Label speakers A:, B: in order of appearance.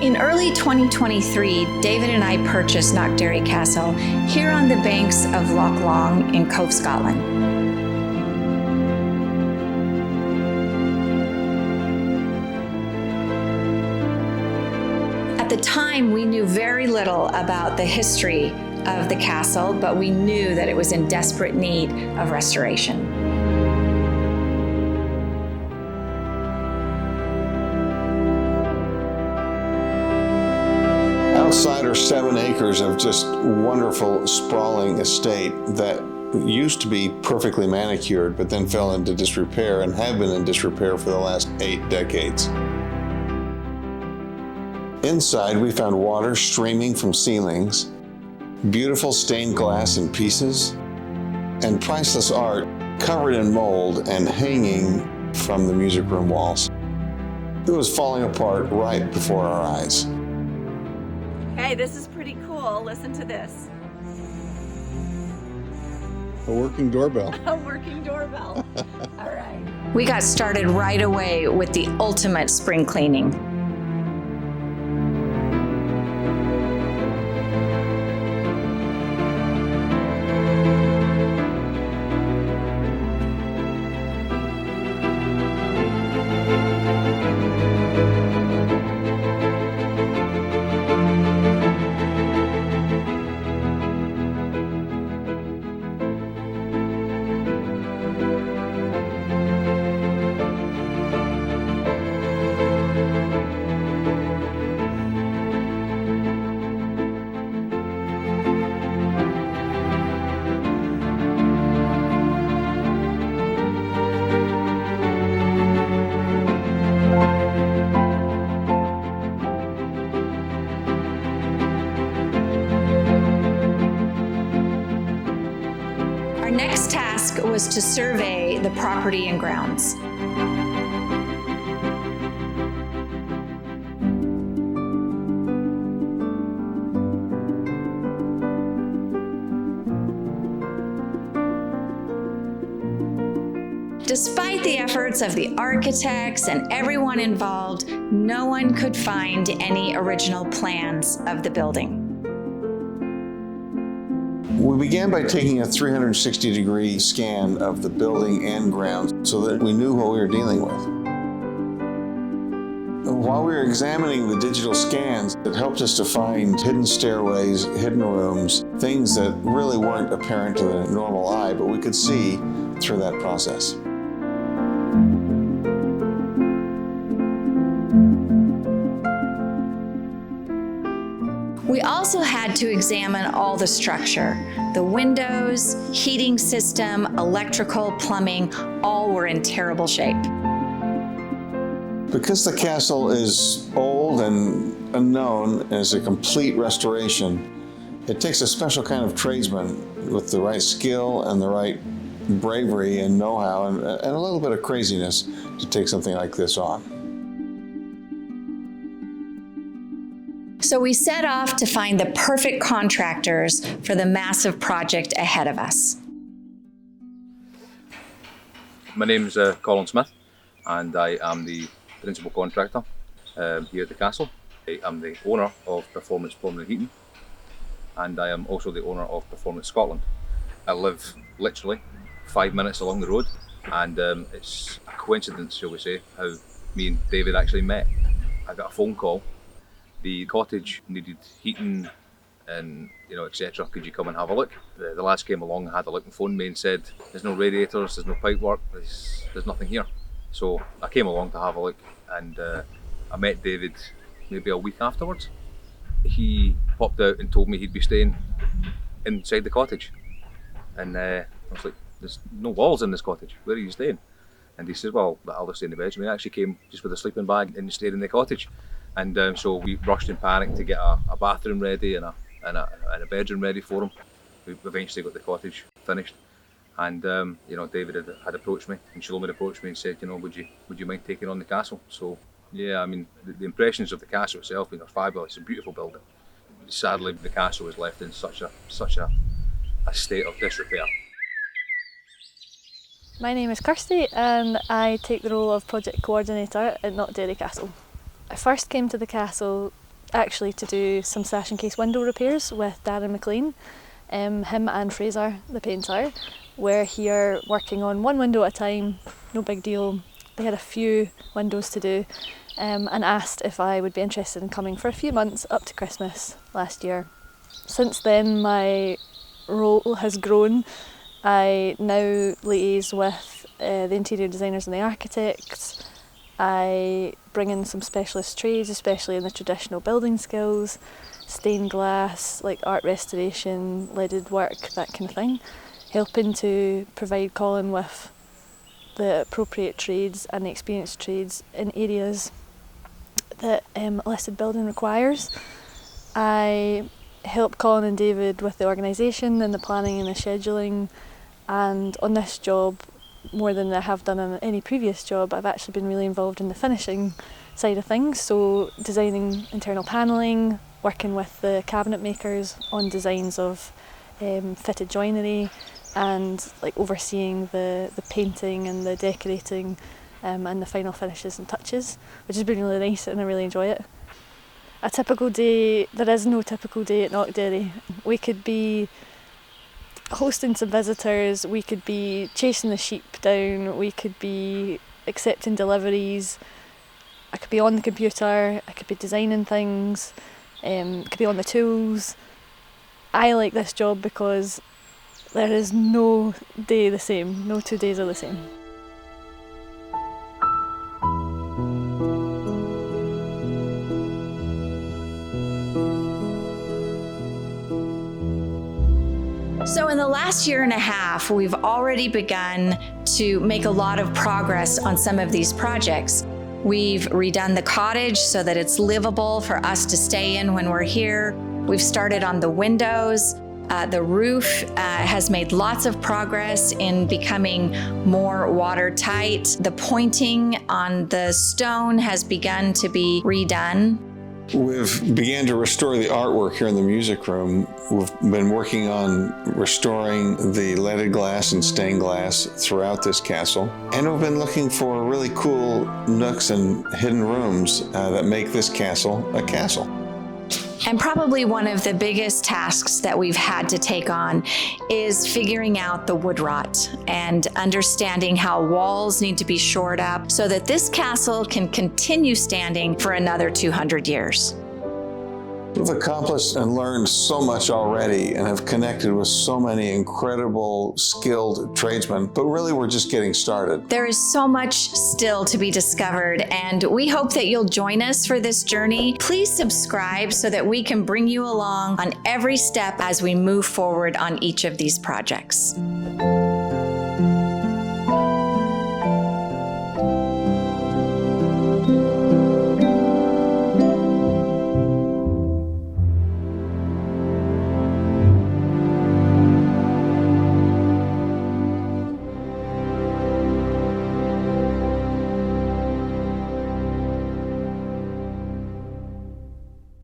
A: In early 2023, David and I purchased Knockderry Castle here on the banks of Loch Long in Cove, Scotland. At the time, we knew very little about the history of the castle, but we knew that it was in desperate need of restoration.
B: Outside are 7 acres of just wonderful, sprawling estate that used to be perfectly manicured, but then fell into disrepair and have been in disrepair for the last 8 decades. Inside, we found water streaming from ceilings, beautiful stained glass in pieces, and priceless art covered in mold and hanging from the music room walls. It was falling apart right before our eyes.
C: Hey, this is pretty cool. Listen to this.
B: A working doorbell.
C: A working doorbell. All right.
A: We got started right away with the ultimate spring cleaning. Our next task was to survey the property and grounds. Despite the efforts of the architects and everyone involved, no one could find any original plans of the building.
B: We began by taking a 360-degree scan of the building and grounds so that we knew what we were dealing with. While we were examining the digital scans, it helped us to find hidden stairways, hidden rooms, things that really weren't apparent to the normal eye, but we could see through that process.
A: We also had to examine all the structure. The windows, heating system, electrical, plumbing, all were in terrible shape.
B: Because the castle is old and unknown as a complete restoration, it takes a special kind of tradesman with the right skill and the right bravery and know-how and a little bit of craziness to take something like this on.
A: So we set off to find the perfect contractors for the massive project ahead of us.
D: My name's Colin Smith, and I am the principal contractor here at the castle. I am the owner of Performance Plumbing and Heating, and I am also the owner of Performance Scotland. I live literally 5 minutes along the road, and it's a coincidence, shall we say, how me and David actually met. I got a phone call. The cottage needed heating and, etc. Could you come and have a look? The lads came along, had a look and phoned me and said, there's no radiators, there's no pipework, there's nothing here. So I came along to have a look, and I met David maybe a week afterwards. He popped out and told me he'd be staying inside the cottage. And I was like, there's no walls in this cottage, where are you staying? And he said, well, I'll just stay in the bedroom. He actually came just with a sleeping bag and stayed in the cottage. And so we rushed in panic to get a bathroom ready and a bedroom ready for him. We eventually got the cottage finished. And David had approached me, and Chelom had approached me and said, would you mind taking on the castle? So yeah, I mean, the impressions of the castle itself are fabulous. It's a beautiful building. Sadly, the castle was left in such a state of disrepair.
E: My name is Kirsty, and I take the role of project coordinator at Knockderry Castle. I first came to the castle actually to do some sash and case window repairs with Darren McLean. Him and Fraser, the painter, were here working on one window at a time, no big deal. They had a few windows to do and asked if I would be interested in coming for a few months up to Christmas last year. Since then my role has grown. I now liaise with the interior designers and the architects. I bring in some specialist trades, especially in the traditional building skills, stained glass, like art restoration, leaded work, that kind of thing, helping to provide Colin with the appropriate trades and the experienced trades in areas that a listed building requires. I help Colin and David with the organisation and the planning and the scheduling, and on this job, more than I have done on any previous job, I've actually been really involved in the finishing side of things, so designing internal panelling, working with the cabinet makers on designs of fitted joinery, and like overseeing the painting and the decorating and the final finishes and touches, which has been really nice and I really enjoy it. A typical day, there is no typical day at Knockderry. We could be hosting some visitors, we could be chasing the sheep down, we could be accepting deliveries, I could be on the computer, I could be designing things, could be on the tools. I like this job because there is no day the same, no 2 days are the same.
A: So in the last year and a half, we've already begun to make a lot of progress on some of these projects. We've redone the cottage so that it's livable for us to stay in when we're here. We've started on the windows. The roof has made lots of progress in becoming more watertight. The pointing on the stone has begun to be redone.
B: We've began to restore the artwork here in the music room. We've been working on restoring the leaded glass and stained glass throughout this castle. And we've been looking for really cool nooks and hidden rooms that make this castle a castle.
A: And probably one of the biggest tasks that we've had to take on is figuring out the wood rot and understanding how walls need to be shored up so that this castle can continue standing for another 200 years.
B: We've accomplished and learned so much already and have connected with so many incredible, skilled tradesmen, but really we're just getting started.
A: There is so much still to be discovered, and we hope that you'll join us for this journey. Please subscribe so that we can bring you along on every step as we move forward on each of these projects.